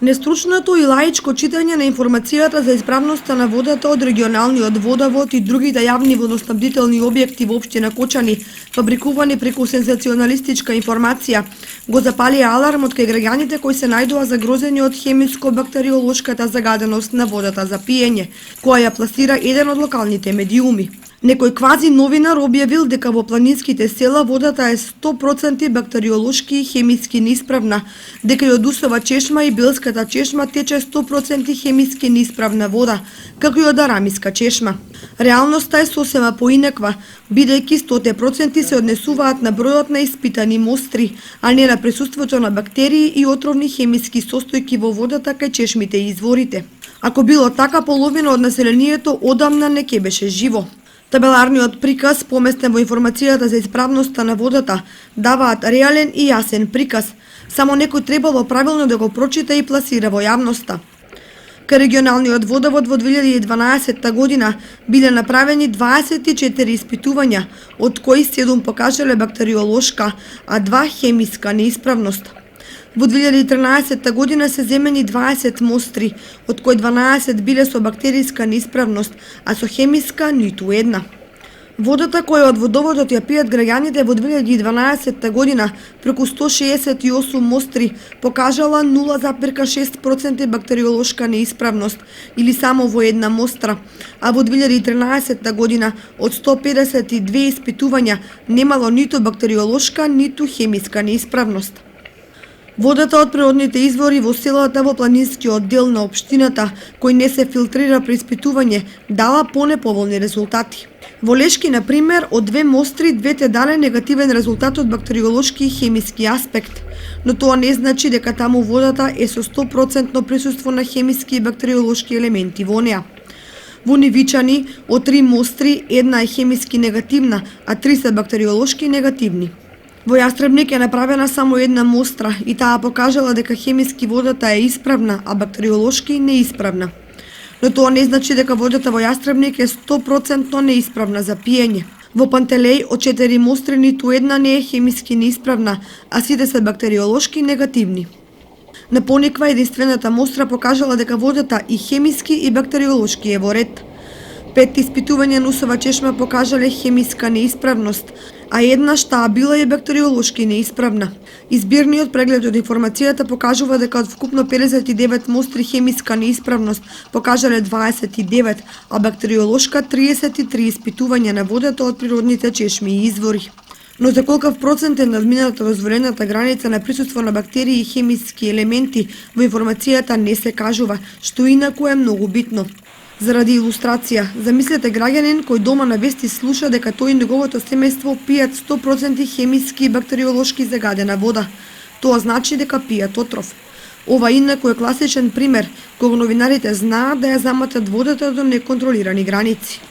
Нестручното и лаичко читање на информацијата за исправноста на водата од регионалниот водовод и другите јавни водоснабдителни објекти во општина Кочани, фабрикувани преку сензационалистичка информација, го запали аларм од кај граѓаните кои се најдоа загрозени од хемиско-бактериолошката загаденост на водата за пиење, која ја пласира еден од локалните медиуми. Некој квази новинар објавил дека во планинските села водата е 100% бактериолошки и хемиски неисправна, дека и од Усова чешма и Белската чешма тече 100% хемиски неисправна вода, како и од Арамиска чешма. Реалноста е сосема поинаква, бидејќи 100% се однесуваат на бројот на испитани мостри, а не на присуството на бактерии и отровни хемиски состојки во водата кај чешмите и изворите. Ако било така, половина од населението одамна не ќе беше живо. Табеларниот приказ, поместен во информацијата за исправноста на водата, даваат реален и јасен приказ, само некој требало правилно да го прочита и пласира во јавноста. Кај регионалниот водовод во 2012 година биле направени 24 испитувања, од кои 7 покажале бактериолошка, а 2 хемиска неисправност. Во 2013 година се земени 20 мостри, од кои 12 биле со бактериска неисправност, а со хемиска ниту една. Водата која од водоводот ја пијат граѓаните во 2012 година преку 168 мостри покажала 0,6% бактериолошка неисправност или само во една мостра, а во 2013 година од 152 испитувања немало ниту бактериолошка, ниту хемиска неисправност. Водата од природните извори во селата во планинскиот дел на општината, кој не се филтрира при испитување, дала понеповолни резултати. Во Лешки, на пример, од 2 мостри, двете дале негативен резултат од бактериолошки и хемиски аспект, но тоа не значи дека таму водата е со 100% присуство на хемиски и бактериолошки елементи во неа. Во Нивичани, од 3 мостри, една е хемиски негативна, а 3 се бактериолошки негативни. Во Јастребник е направена само една мостра и таа покажала дека хемиски водата е исправна, а бактериолошки неисправна. Но тоа не значи дека водата во Јастребник е 100% неисправна за пиење. Во Пантелеј од 4 мостри ниту една не е хемиски неисправна, а сите се бактериолошки негативни. На Пониква единствената мостра покажала дека водата и хемиски и бактериолошки е во ред. 5 испитувања на Усова чешма покажале хемиска неисправност, а еднаш таа била и бактериолошки неисправна. Избирниот преглед од информацијата покажува дека од вкупно 59 мостри хемиска неисправност покажале 29, а бактериолошка 33 испитувања на водата од природните чешми и извори. Но за колкав процент е надмината дозволената граница на присуство на бактерии и хемиски елементи во информацијата не се кажува, што инаку е многу битно. Заради илустрација, замислете граѓанин кој дома на вести слуша дека тој и неговото семејство пијат 100% хемиски и бактериолошки загадена вода. Тоа значи дека пијат отров. Ова инаку е класичен пример кога новинарите знаат да ја заматат водата до неконтролирани граници.